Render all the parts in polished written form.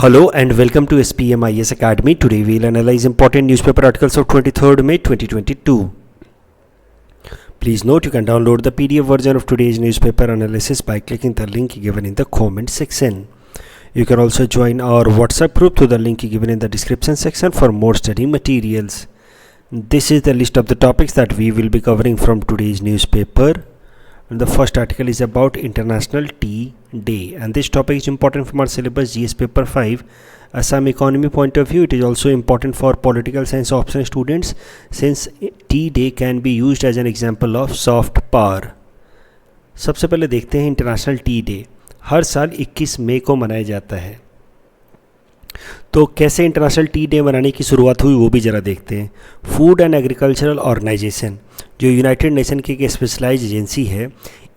Hello and welcome to SPMIS Academy. Today we'll analyze important newspaper articles of 23rd May 2022. Please note you can download the PDF version of today's newspaper analysis by clicking the link given in the comment section. You can also join our WhatsApp group through the link given in the description section for more study materials. This is the list of the topics that we will be covering from today's newspaper. And the first article is about International Tea Day, and this topic is important from our syllabus GS paper 5 Assam economy point of view. It is also important for political science option students since tea day can be used as an example of soft power. सबसे पहले देखते हैं international T day हर साल 21 मई को मनाया जाता है। तो कैसे इंटरनेशनल टी डे मनाने की शुरुआत हुई वो भी ज़रा देखते हैं। फूड एंड एग्रीकल्चरल ऑर्गेनाइजेशन जो यूनाइटेड नेशन की एक स्पेशलाइज्ड एजेंसी है,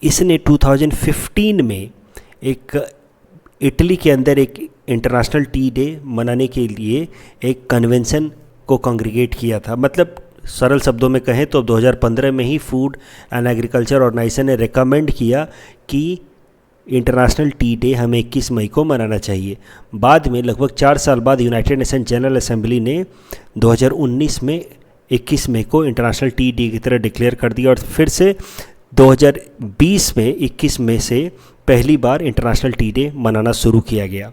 इसने 2015 में एक इटली के अंदर एक इंटरनेशनल टी डे मनाने के लिए एक कन्वेंशन को कांग्रीगेट किया था। मतलब सरल शब्दों में कहें तो 2015 में ही फूड एंड एग्रीकल्चर ऑर्गेनाइजेशन ने रिकमेंड किया कि इंटरनेशनल टी डे हमें 21 मई को मनाना चाहिए। बाद में लगभग 4 साल बाद यूनाइटेड नेशन जनरल असेंबली ने 2019 में 21 मई को इंटरनेशनल टी डे की तरह डिक्लेयर कर दिया और फिर से 2020 में 21 मई से पहली बार इंटरनेशनल टी डे मनाना शुरू किया गया।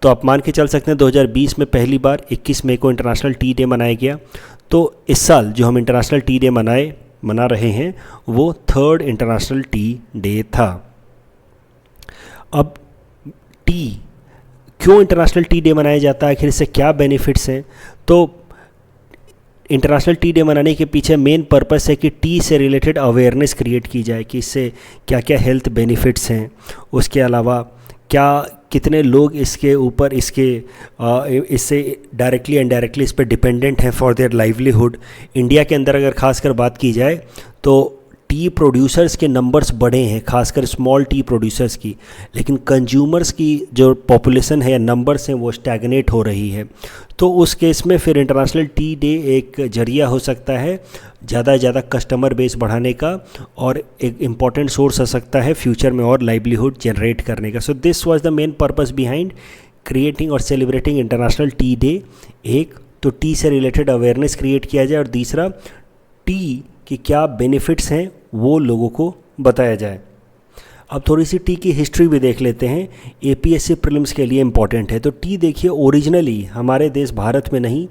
तो आप मान के चल सकते हैं 2020 में पहली बार 21 मई को इंटरनेशनल टी डे मनाया गया। तो इस साल जो हम इंटरनेशनल टी डे मना रहे हैं वो 3rd इंटरनेशनल टी डे था। अब टी क्यों इंटरनेशनल टी डे मनाया जाता है, आखिर इससे क्या बेनिफिट्स हैं? तो इंटरनेशनल टी डे मनाने के पीछे मेन पर्पस है कि टी से रिलेटेड अवेयरनेस क्रिएट की जाए कि इससे क्या क्या हेल्थ बेनिफिट्स हैं, उसके अलावा कितने लोग इससे डायरेक्टली इनडायरेक्टली इस पर डिपेंडेंट हैं फॉर देयर लाइवलीहुड। इंडिया के अंदर अगर खासकर बात की जाए तो टी प्रोड्यूसर्स के नंबर्स बढ़े हैं, खासकर स्मॉल टी प्रोड्यूसर्स की, लेकिन कंज्यूमर्स की जो पॉपुलेशन है या नंबर्स हैं वो स्टैगनेट हो रही है। तो उस केस में फिर इंटरनेशनल टी डे एक जरिया हो सकता है ज़्यादा से ज़्यादा कस्टमर बेस बढ़ाने का और एक इम्पॉर्टेंट सोर्स हो सकता है फ्यूचर में और लाइवलीहुड जनरेट करने का। So this was the main purpose behind creating और सेलिब्रेटिंग इंटरनेशनल टी डे। एक तो टी से रिलेटेड अवेयरनेस क्रिएट किया जाए और दूसरा टी कि क्या बेनिफिट्स हैं वो लोगों को बताया जाए। अब थोड़ी सी टी की हिस्ट्री भी देख लेते हैं, एपीएससी प्रीलिम्स के लिए इम्पॉर्टेंट है। तो टी देखिए ओरिजिनली हमारे देश भारत में नहीं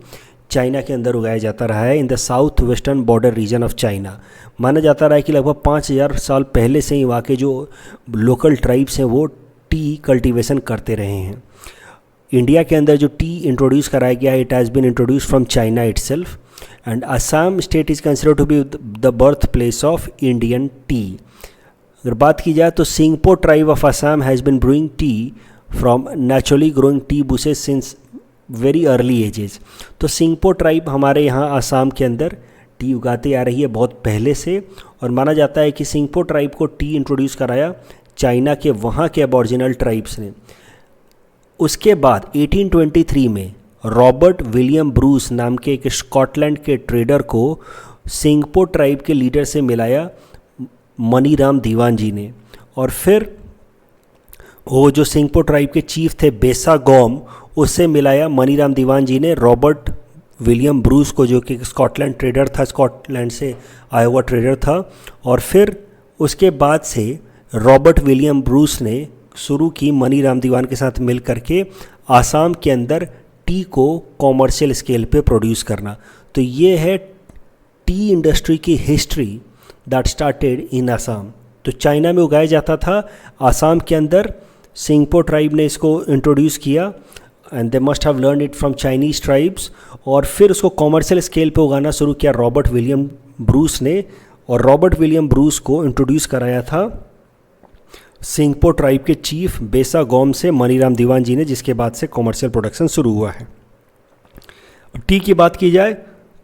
चाइना के अंदर उगाया जाता रहा है, in the south western border region of China. माना जाता रहा है कि लगभग 5000 साल पहले से ही वहाँ के जो लोकल ट्राइब्स हैं वो टी कल्टीवेशन करते रहे हैं। इंडिया के अंदर जो टी इंट्रोड्यूस कराया गया है, it has been introduce from China itself and Assam state is considered to be the birthplace of Indian tea. अगर बात की जाए तो Singpho tribe of Assam has been brewing tea from naturally growing tea bushes since very early ages. तो Singpho tribe हमारे यहाँ आसाम के अंदर टी उगाते आ रही है बहुत पहले से, और माना जाता है कि सिंगपो tribe को टी इंट्रोड्यूस कराया चाइना के वहाँ के अबॉरिजिनल ट्राइब्स ने। उसके बाद 1823 में रॉबर्ट विलियम ब्रूस नाम के एक स्कॉटलैंड के ट्रेडर को सिंगपो ट्राइब के लीडर से मिलाया मनीराम दीवान जी ने, और फिर वो जो सिंगपो ट्राइब के चीफ थे बेसा गॉम, उससे मिलाया मनीराम दीवान जी ने रॉबर्ट विलियम ब्रूस को, जो कि स्कॉटलैंड ट्रेडर था, स्कॉटलैंड से आया हुआ ट्रेडर था। और फिर उसके बाद से रॉबर्ट विलियम ब्रूस ने शुरू की मनीराम दीवान के साथ मिल करके आसाम के अंदर टी को कॉमर्शियल स्केल पे प्रोड्यूस करना। तो ये है टी इंडस्ट्री की history that started in Assam. तो चाइना में उगाया जाता था, आसाम के अंदर सिंगपो ट्राइब ने इसको इंट्रोड्यूस किया and they must have learn it from Chinese tribes, और फिर उसको कॉमर्शियल स्केल पे उगाना शुरू किया रॉबर्ट विलियम ब्रूस ने, और रॉबर्ट विलियम ब्रूस को इंट्रोड्यूस कराया था सिंगपो ट्राइब के चीफ बेसा गॉम से मनीराम दीवान जी ने, जिसके बाद से कॉमर्शियल प्रोडक्शन शुरू हुआ है। टी की बात की जाए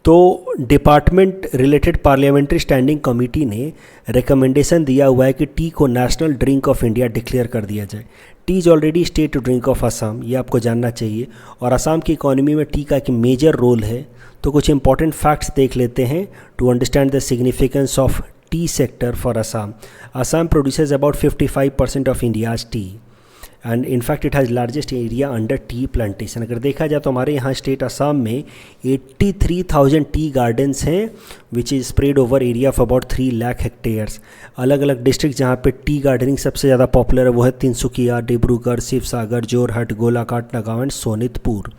तो department related parliamentary standing committee ने रिकमेंडेशन दिया हुआ है कि टी को national drink of India declare कर दिया जाए। T is already state drink of Assam, ये आपको जानना चाहिए, और असम की इकोनॉमी में टी का एक मेजर रोल है। तो कुछ इंपॉर्टेंट फैक्ट्स देख लेते हैं to understand the significance of tea sector for Assam. Assam produces about 55% of India's tea. And in fact it has largest area under tea plantation. अगर देखा जाए तो हमारे यहाँ स्टेट असम में 83,000 टी गार्डन्स हैं which is spread over area of about 3 lakh hectares. अलग अलग डिस्ट्रिक्ट जहाँ पे टी गार्डनिंग सबसे ज़्यादा पॉपुलर है वो है तिनसुकिया, डिब्रूगढ़, शिवसागर, जोरहट, गोलाघाट, नगांव एंड सोनितपुर।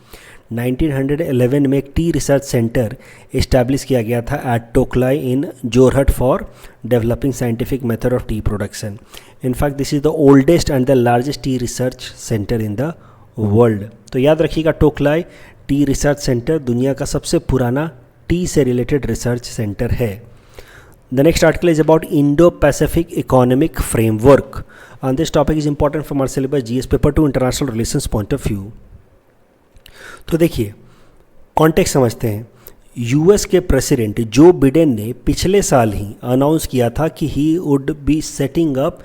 1911 में एक टी रिसर्च सेंटर इस्टेब्लिश किया गया था at Tocklai in Jorhat for developing scientific method of tea production. In fact this is the oldest and the largest tea research centre in the world. तो याद रखिएगा, टोकलाई टी रिसर्च सेंटर दुनिया का सबसे पुराना टी से रिलेटेड रिसर्च सेंटर है। The next article is about Indo Pacific economic framework and this topic is important from our syllabus GS paper 2 international relations point of view. तो देखिए, context समझते हैं। यूएस के प्रेसिडेंट जो Biden ने पिछले साल ही अनाउंस किया था कि he would be setting up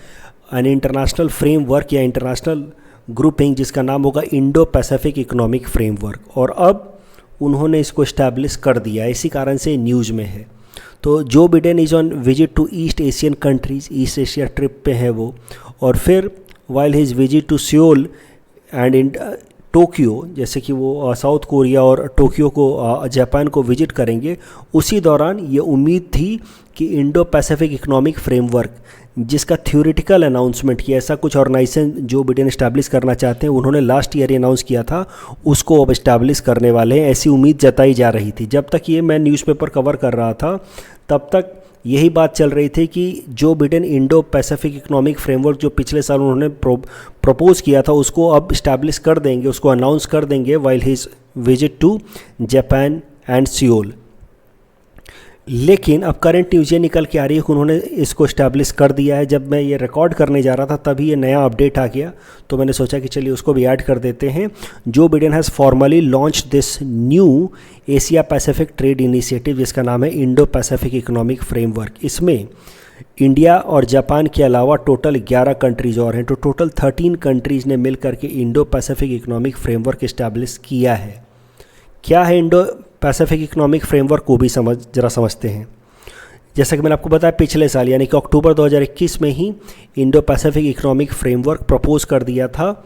an international framework या इंटरनेशनल ग्रुपिंग जिसका नाम होगा इंडो पैसिफिक इकोनॉमिक फ्रेमवर्क, और अब उन्होंने इसको इस्टेब्लिश कर दिया। इसी कारण से न्यूज़ में है। तो जो Biden is on visit to East Asian countries, East Asia trip पे है वो, और फिर while his visit to Seoul and in Tokyo, जैसे कि वो साउथ कोरिया और टोक्यो को जापान को विजिट करेंगे, उसी दौरान ये उम्मीद थी कि इंडो पैसिफिक इकोनॉमिक फ्रेमवर्क जिसका थ्योरेटिकल अनाउंसमेंट किया, ऐसा कुछ ऑर्गेनाइजेशन जो बिडेन इस्टेब्लिश करना चाहते हैं, उन्होंने लास्ट ईयर अनाउंस किया था, उसको अब इस्टेब्लिश करने वाले हैं, ऐसी उम्मीद जताई जा रही थी। जब तक ये मैं न्यूज़पेपर कवर कर रहा था तब तक यही बात चल रही थी कि Joe Biden Indo Pacific economic framework जो पिछले साल उन्होंने प्रपोज किया था उसको अब इस्टेब्लिश कर देंगे, उसको अनाउंस कर देंगे while his visit to Japan and Seoul. लेकिन अब करंट न्यूज़ ये निकल के आ रही है कि उन्होंने इसको इस्टेब्लिश कर दिया है। जब मैं ये रिकॉर्ड करने जा रहा था तभी ये नया अपडेट आ गया, तो मैंने सोचा कि चलिए उसको भी ऐड कर देते हैं। Joe Biden has formally launch this new Asia Pacific trade initiative जिसका नाम है इंडो पैसिफिक इकोनॉमिक फ्रेमवर्क। इसमें इंडिया और जापान के अलावा टोटल 11 कंट्रीज़ और हैं, तो टोटल 13 कंट्रीज़ ने मिल करके Indo Pacific economic framework establish किया है। क्या है इंडो पैसिफिक इकोनॉमिक फ्रेमवर्क को भी समझते हैं। जैसा कि मैंने आपको बताया पिछले साल यानी कि अक्टूबर 2021 में ही Indo Pacific economic framework propose कर दिया था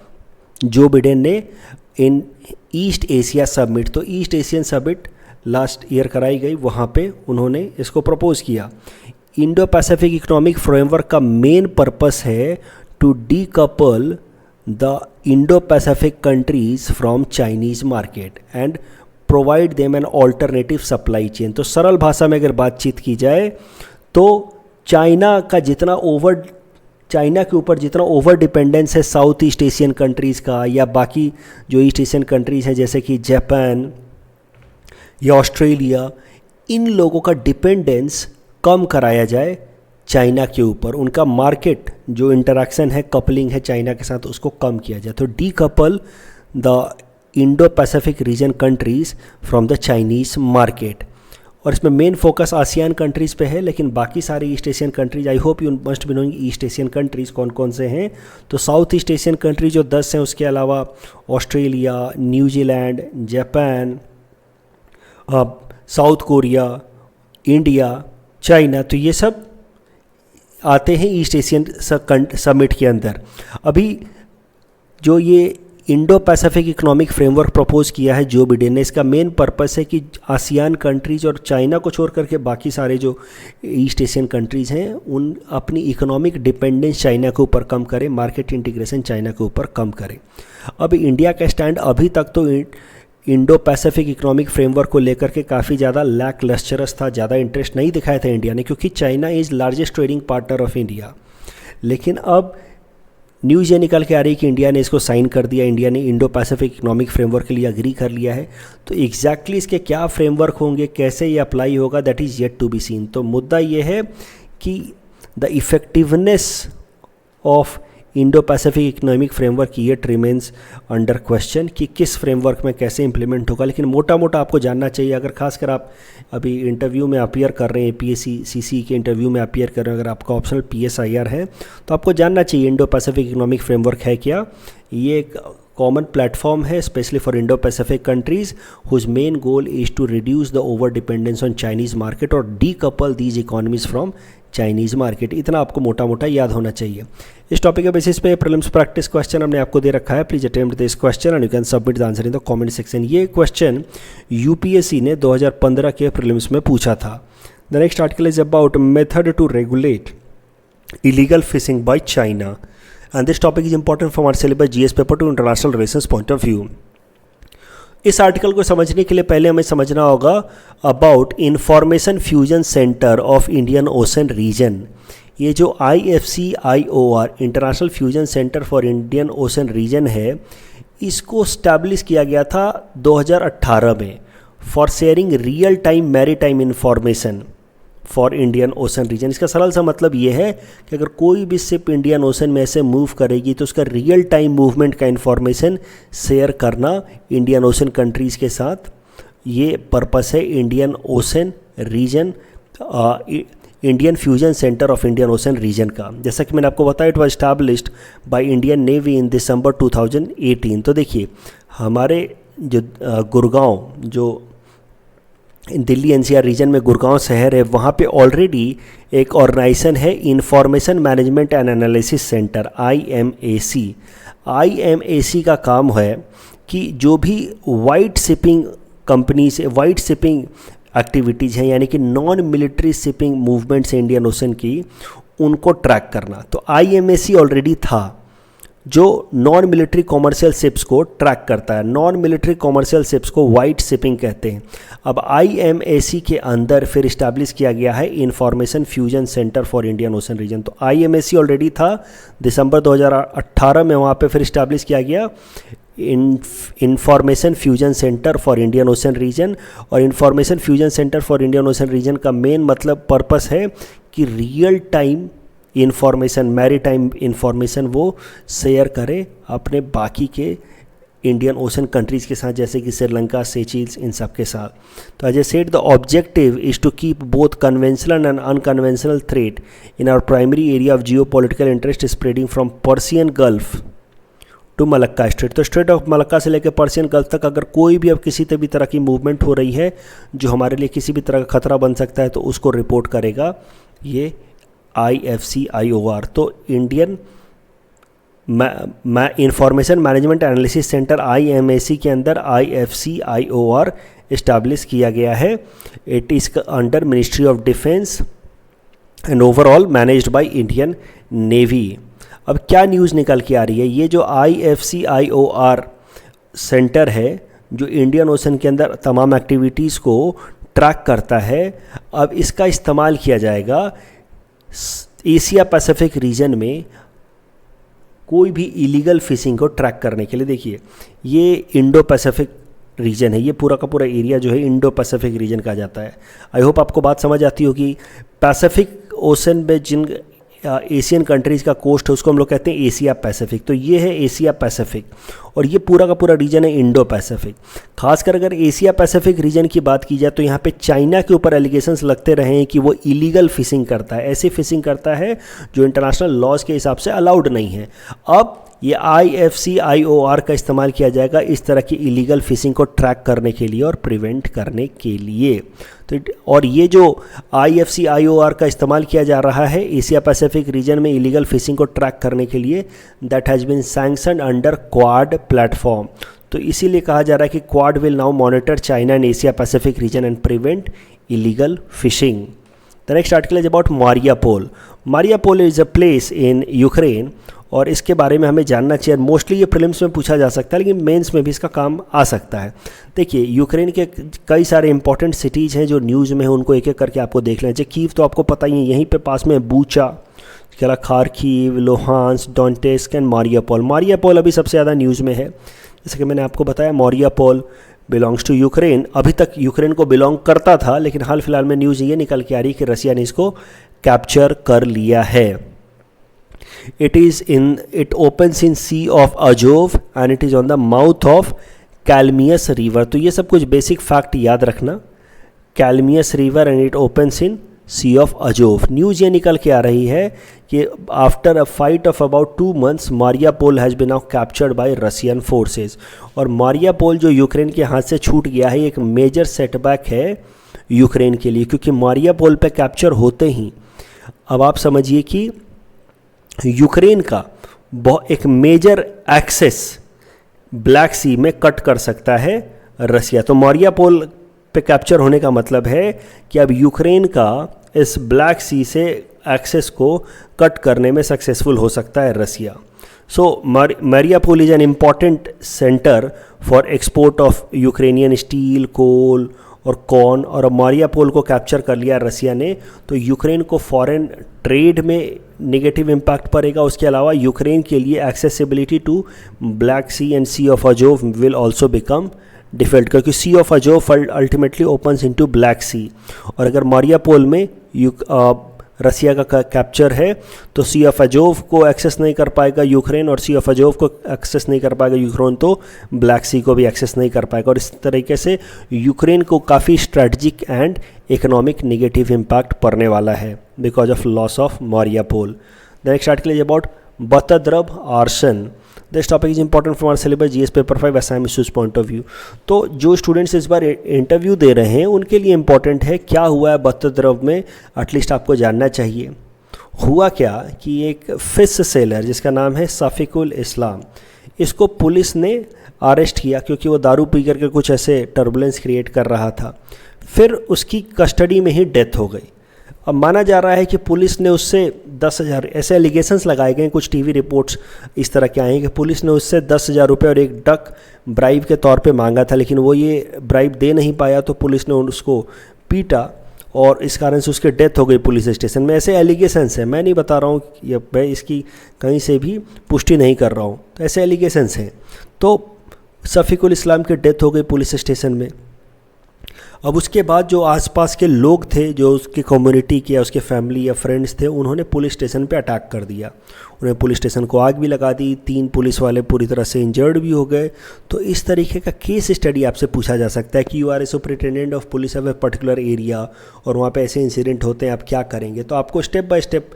जो बिडेन ने इन ईस्ट एशिया समिट। तो East Asian summit last year कराई गई, वहाँ पे उन्होंने इसको प्रपोज किया। इंडो पैसिफिक इकोनॉमिक फ्रेमवर्क का मेन पर्पस है to decouple the Indo Pacific countries from Chinese market and provide them an alternative supply chain. तो सरल भाषा में अगर बातचीत की जाए तो चाइना के ऊपर जितना ओवर डिपेंडेंस है साउथ ईस्ट एशियन कंट्रीज़ का या बाकी जो ईस्ट एशियन कंट्रीज़ हैं जैसे कि जापान या ऑस्ट्रेलिया, इन लोगों का डिपेंडेंस कम कराया जाए चाइना के ऊपर। उनका मार्केट जो इंटरेक्शन है, कपलिंग है चाइना के साथ, उसको कम किया जाए। तो decouple the Indo Pacific region countries from the Chinese market. और इसमें मेन फोकस आसियान कंट्रीज़ पे है, लेकिन बाकी सारे east Asian countries, I hope you must be knowing east Asian countries कौन कौन से हैं। तो साउथ ईस्ट एशियन कंट्रीज जो 10 हैं, उसके अलावा Australia, New Zealand, Japan, south Korea, India, China, तो ये सब आते हैं ईस्ट एशियन समिट के अंदर। अभी जो ये Indo Pacific economic framework propose किया है जो बिडेन ने, इसका मेन पर्पस है कि आसियान कंट्रीज़ और चाइना को छोड़ करके बाकी सारे जो ईस्ट एशियन कंट्रीज़ हैं उन अपनी इकोनॉमिक डिपेंडेंस चाइना के ऊपर कम करें, मार्केट इंटीग्रेशन चाइना के ऊपर कम करें। अब इंडिया का स्टैंड अभी तक तो इंडो पैसिफिक इकोनॉमिक फ्रेमवर्क को लेकर के काफ़ी ज़्यादा लैक लस्चरस था, ज़्यादा इंटरेस्ट नहीं दिखाया था इंडिया ने, क्योंकि China is largest trading partner of India. लेकिन अब न्यूज़ ये निकल के आ रही है कि इंडिया ने इसको साइन कर दिया, इंडिया ने इंडो पैसिफिक इकोनॉमिक फ्रेमवर्क के लिए अग्री कर लिया है। तो एग्जैक्टली इसके क्या फ्रेमवर्क होंगे, कैसे ये अप्लाई होगा, that is yet to be seen. तो मुद्दा ये है कि the effectiveness of Indo Pacific economic framework yet remains under question कि किस फ्रेमवर्क में कैसे इंप्लीमेंट होगा। लेकिन मोटा मोटा आपको जानना चाहिए, अगर खासकर आप अभी इंटरव्यू में अपीयर कर रहे हैं, पीएससी सीसी के इंटरव्यू में अपीयर कर रहे हैं, अगर आपका ऑप्शनल पीएसआईआर है तो आपको जानना चाहिए इंडो पैसिफिक इकोनॉमिक फ्रेमवर्क है क्या। ये एक कॉमन प्लेटफॉर्म है specially for Indo Pacific countries whose main goal is to reduce the over dependence on Chinese market और decouple these economies from Chinese market. इतना आपको मोटा मोटा याद होना चाहिए। इस टॉपिक के बेसिस पे प्रीलिम्स प्रैक्टिस क्वेश्चन हमने आपको दे रखा है। Please attempt this question and you can submit the answer in the comment section. ये क्वेश्चन यूपीएससी ने 2015 के प्रीलिम्स में पूछा था। The next article is about method to regulate illegal fishing by China, and this topic is important from our syllabus GS paper to international relations point of view. इस article को समझने के लिए पहले हमें समझना होगा about information fusion centre of Indian ocean region. ये जो IFCIOR international fusion centre for Indian ocean region है, इसको स्टैब्लिश किया गया था 2018 में for sharing real time maritime information for Indian ocean region. इसका सरल सा मतलब ये है कि अगर कोई भी शिप इंडियन ओशन में ऐसे मूव करेगी तो उसका रियल टाइम मूवमेंट का इंफॉर्मेशन शेयर करना इंडियन ओशन कंट्रीज़ के साथ, ये पर्पस है Indian ocean region, Indian fusion centre of Indian ocean region का। जैसा कि मैंने आपको बताया, it was established by Indian Navy in December 2018। तो देखिए हमारे जो गुड़गांव, जो दिल्ली एनसीआर रीजन में गुड़गांव शहर है, वहाँ पे ऑलरेडी एक ऑर्गेनाइजेशन है information management and analysis centre IMAC। IMAC का काम है कि जो भी white shipping companies, white shipping activities हैं, यानी कि non military shipping movements Indian ocean की, उनको ट्रैक करना। तो IMAC ऑलरेडी था जो नॉन मिलिट्री कॉमर्शियल शिप्स को ट्रैक करता है। नॉन मिलिट्री कॉमर्शियल शिप्स को वाइट शिपिंग कहते हैं। अब IMAC के अंदर फिर इस्टेब्लिश किया गया है information fusion centre for Indian ocean region. तो IMAC ऑलरेडी था, दिसंबर 2018 में वहाँ पे फिर इस्टेब्लिश किया गया information fusion centre for Indian ocean region. और information fusion centre for Indian ocean region का मेन मतलब पर्पस है कि real time information, maritime information वो शेयर करे अपने बाकी के इंडियन ओशन कंट्रीज़ के साथ, जैसे कि श्रीलंका, सेचेल्स, इन सब के साथ। तो as a said, the objective is to keep both conventional and unconventional threat in our primary area of geo political interest spreading from Persian gulf to Malacca strait. तो strait of Malacca से लेकर Persian gulf तक अगर कोई भी अब किसी भी तरह की मूवमेंट हो रही है जो हमारे लिए किसी भी तरह का खतरा बन सकता है, तो उसको रिपोर्ट करेगा ये IFCIOR। तो Indian information management analysis centre IMAC के अंदर IFCIOR इस्टेब्लिश किया गया है। It is under ministry of defence and overall managed by Indian navy. अब क्या न्यूज़ निकल के आ रही है, ये जो IFCIOR सेंटर है जो इंडियन ओशन के अंदर तमाम एक्टिविटीज़ को ट्रैक करता है, अब इसका इस्तेमाल किया जाएगा एशिया पैसिफिक रीजन में कोई भी इलीगल फिशिंग को ट्रैक करने के लिए। देखिए ये इंडो पैसिफिक रीजन है, ये पूरा का पूरा एरिया जो है इंडो पैसिफिक रीजन कहा जाता है। आई होप आपको बात समझ आती होगी। पैसिफिक ओशन में जिन एशियन कंट्रीज़ का कोस्ट है उसको हम लोग कहते हैं एशिया पैसिफिक। तो ये है एशिया पैसिफिक और ये पूरा का पूरा रीजन है इंडो पैसिफिक। खासकर अगर एशिया पैसिफिक रीजन की बात की जाए तो यहाँ पे चाइना के ऊपर एलिगेशंस लगते रहे हैं कि वो इलीगल फिशिंग करता है, ऐसी फिशिंग करता है जो इंटरनेशनल लॉज के हिसाब से अलाउड नहीं है। अब ये IFCIOR का इस्तेमाल किया जाएगा इस तरह की इलीगल फिशिंग को ट्रैक करने के लिए और प्रिवेंट करने के लिए। तो और ये जो IFCIOR का इस्तेमाल किया जा रहा है एशिया पैसिफिक रीजन में इलीगल फिशिंग को ट्रैक करने के लिए, that has been sanctioned under Quad platform. तो इसीलिए कहा जा रहा है कि Quad will now monitor China and Asia Pacific region and prevent illegal fishing. The next article is about Mariupol. Mariupol is a place in Ukraine और इसके बारे में हमें जानना चाहिए। मोस्टली ये प्रीलिम्स में पूछा जा सकता है लेकिन मेंस में भी इसका काम आ सकता है। देखिए यूक्रेन के कई सारे इंपॉर्टेंट सिटीज़ हैं जो न्यूज़ में हैं, उनको एक एक करके आपको देख लेना चाहिए। कीव तो आपको पता ही है, यहीं पे पास में बूचा, इसके अलावा Kharkiv, लोहांस्क, Donetsk and Mariupol. Mariupol अभी सबसे ज़्यादा न्यूज़ में है। जैसे कि मैंने आपको बताया मारियापोल बिलोंग्स टू यूक्रेन। अभी तक यूक्रेन को बिलोंग करता था लेकिन हाल फिलहाल में न्यूज़ ये निकल के आ रही है कि रसिया ने इसको कैप्चर कर लिया है। It opens in Sea of Azov and it is on the mouth of Kalmius River। तो ये सब कुछ बेसिक फैक्ट याद रखना। Kalmius River and it opens in Sea of Azov। News ये निकल के आ रही है कि after a fight of about 2 months Mariupol has been now captured by Russian forces. और मारियापोल जो यूक्रेन के हाथ से छूट गया है एक मेजर सेटबैक है यूक्रेन के लिए, क्योंकि मारियापोल पे कैप्चर होते ही अब आप समझिए कि यूक्रेन का एक मेजर एक्सेस ब्लैक सी में कट कर सकता है रसिया। तो मारियापोल पे कैप्चर होने का मतलब है कि अब यूक्रेन का इस ब्लैक सी से एक्सेस को कट करने में सक्सेसफुल हो सकता है Russia. So Mariupol is an important centre for export of Ukrainian steel, coal और कॉर्न। और अब मारियापोल को कैप्चर कर लिया रसिया ने, तो यूक्रेन को फॉरेन ट्रेड में नेगेटिव इम्पैक्ट पड़ेगा। उसके अलावा यूक्रेन के लिए accessibility to Black Sea and Sea of Azov will also become difficult, क्योंकि Sea of Azov ultimately opens into Black Sea. और अगर मारियापोल में रसिया का कैप्चर है तो सी ऑफ अजोव को एक्सेस नहीं कर पाएगा यूक्रेन, और सी ऑफ अजोव को एक्सेस नहीं कर पाएगा यूक्रेन तो ब्लैक सी को भी एक्सेस नहीं कर पाएगा। और इस तरीके से यूक्रेन को काफ़ी strategic and economic negative impact पड़ने वाला है because of loss of Mariupol. The next article is about Batadrava arson. This topic is important from our syllabus GS paper 5 Assam issues point of view. तो जो स्टूडेंट्स इस बार interview दे रहे हैं उनके लिए इंपॉर्टेंट है क्या हुआ है बतद्रब में, एटलीस्ट आपको जानना चाहिए। हुआ क्या कि एक फिश सेलर जिसका नाम है सफ़िकुल इस्लाम, इसको पुलिस ने अरेस्ट किया क्योंकि वो दारू पी करके कुछ ऐसे टर्बुलेंस क्रिएट कर रहा था। फिर उसकी कस्टडी में ही डेथ हो गई। अब माना जा रहा है कि पुलिस ने उससे 10,000 ऐसे एलिगेशंस लगाए गए, कुछ टीवी रिपोर्ट्स इस तरह के आए हैं कि पुलिस ने उससे 10,000 रुपये और एक डक ब्राइब के तौर पे मांगा था, लेकिन वो ये ब्राइब दे नहीं पाया तो पुलिस ने उसको पीटा और इस कारण से उसकी डेथ हो गई पुलिस स्टेशन में। ऐसे एलिगेशंस हैं, मैं नहीं बता रहा हूँ, ये मैं इसकी कहीं से भी पुष्टि नहीं कर रहा हूँ, तो ऐसे एलिगेशंस हैं। तो सफ़िकुल इस्लाम की डेथ हो गई पुलिस स्टेशन में। अब उसके बाद जो आसपास के लोग थे, जो उसकी कम्युनिटी के या उसके फैमिली या फ्रेंड्स थे, उन्होंने पुलिस स्टेशन पे अटैक कर दिया। उन्हें पुलिस स्टेशन को आग भी लगा दी, 3 पुलिस वाले पूरी तरह से इंजर्ड भी हो गए। तो इस तरीके का केस स्टडी आपसे पूछा जा सकता है कि you are a superintendent of police of a particular area और वहाँ पे ऐसे इंसिडेंट होते हैं, आप क्या करेंगे। तो आपको स्टेप बाय स्टेप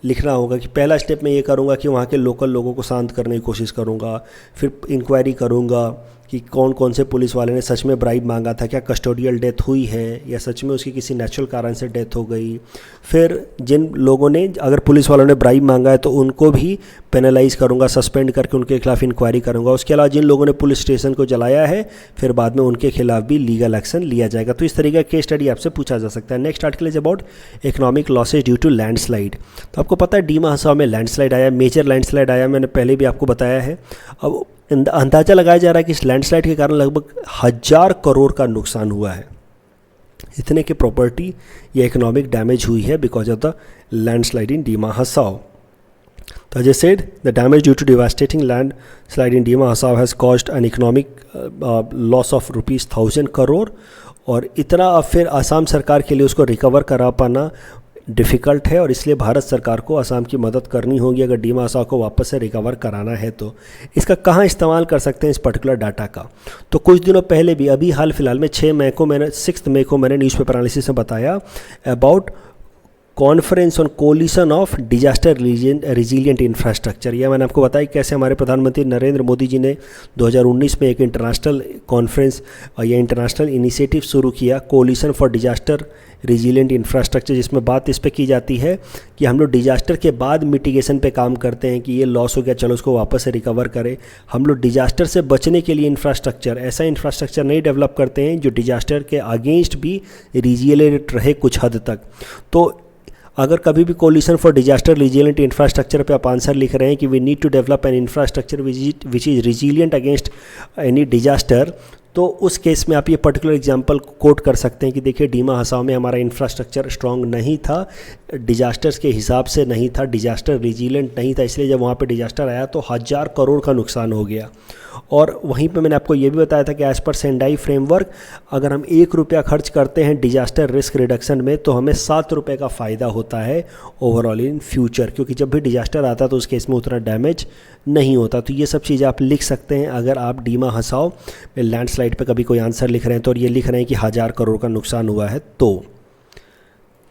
लिखना होगा कि पहला स्टेप मैं ये करूँगा कि वहाँ के लोकल लोगों को शांत करने की कोशिश करूँगा, फिर इंक्वायरी करूँगा कि कौन कौन से पुलिस वाले ने सच में ब्राइब मांगा था, क्या कस्टोडियल डेथ हुई है या सच में उसकी किसी नेचुरल कारण से डेथ हो गई। फिर जिन लोगों ने, अगर पुलिस वालों ने ब्राइब मांगा है तो उनको भी पेनलाइज करूँगा, सस्पेंड करके उनके खिलाफ इंक्वायरी करूँगा। उसके अलावा जिन लोगों ने पुलिस स्टेशन को जलाया है फिर बाद में उनके खिलाफ भी लीगल एक्शन लिया जाएगा। तो इस तरीके का केस स्टडी आपसे पूछा जा सकता है। Next article is about economic losses due to landslide. तो आपको पता है डीमा हसाओ में लैंडस्लाइड आया, मेजर लैंडस्लाइड आया, मैंने पहले भी आपको बताया है। अब अंदाज़ा लगाया जा रहा है कि इस लैंडस्लाइड के कारण लगभग 1000 करोड़ का नुकसान हुआ है। इतने की प्रॉपर्टी या इकोनॉमिक डैमेज हुई है because of the landslide in Dima Hasao. तो as I said, the damage due to devastating landslide in Dima Hasao has caused an economic loss of ₹1000 crore. और इतना अब फिर असम सरकार के लिए उसको रिकवर करा पाना डिफ़िकल्ट है और इसलिए भारत सरकार को असम की मदद करनी होगी अगर डीमा हसाओ को वापस से रिकवर कराना है। तो इसका कहाँ इस्तेमाल कर सकते हैं इस पर्टिकुलर डाटा का। तो कुछ दिनों पहले भी, अभी हाल फिलहाल में 6 मई को मैंने न्यूज़पेपर एनालिसिस में बताया about conference on collision of disaster resilient infrastructure. यह मैंने आपको बताया कैसे हमारे प्रधानमंत्री नरेंद्र मोदी जी ने 2019 में एक इंटरनेशनल कॉन्फ्रेंस या इंटरनेशनल इनिशिएटिव शुरू किया, coalition for disaster resilient infrastructure, जिसमें बात इस पे की जाती है कि हम लोग डिजास्टर के बाद मिटिगेशन पे काम करते हैं कि ये लॉस हो गया, चलो उसको वापस से रिकवर करें। हम लोग डिजास्टर से बचने के लिए इंफ्रास्ट्रक्चर, ऐसा इंफ्रास्ट्रक्चर नहीं डेवलप करते हैं जो डिजास्टर के अगेंस्ट भी रिजिलियंट रहे कुछ हद तक। तो अगर कभी भी coalition for disaster resilient infrastructure पे आप आंसर लिख रहे हैं कि we need to develop an infrastructure which is resilient against any disaster, तो उस केस में आप ये पर्टिकुलर एग्जांपल कोट कर सकते हैं कि देखिए डीमा हसाओ में हमारा इंफ्रास्ट्रक्चर स्ट्रांग नहीं था, डिजास्टर्स के हिसाब से नहीं था, डिजास्टर रिजिलेंट नहीं था, इसलिए जब वहाँ पे डिजास्टर आया तो 1000 करोड़ का नुकसान हो गया। और वहीं पे मैंने आपको ये भी बताया था कि एज़ पर सेंडाई फ्रेमवर्क अगर हम 1 रुपया खर्च करते हैं डिजास्टर रिस्क रिडक्शन में तो हमें 7 रुपये का फ़ायदा होता है ओवरऑल इन फ्यूचर, क्योंकि जब भी डिजास्टर आता तो उस केस में उतना डैमेज नहीं होता। तो ये सब चीज़ें आप लिख सकते हैं अगर आप डीमा हसाओ में लैंडस्लाइड पे कभी कोई आंसर लिख रहे हैं तो, और ये लिख रहे हैं कि 1000 करोड़ का नुकसान हुआ है तो।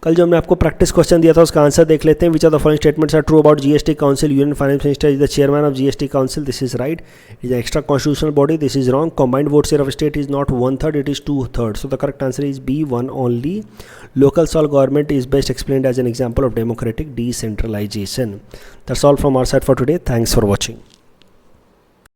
कल जो हमने आपको प्रैक्टिस क्वेश्चन दिया था उसका आंसर देख लेते हैं. Which of the following statements are true about GST council? Union finance minister is the chairman of GST council. This is right. Is extra constitutional body. This is wrong. Combined vote share of state is not 1/3, it is 2/3. So the correct answer is B, 1 only. Local self government is best explained as an example of democratic decentralization. That's all from our side for today. Thanks for watching.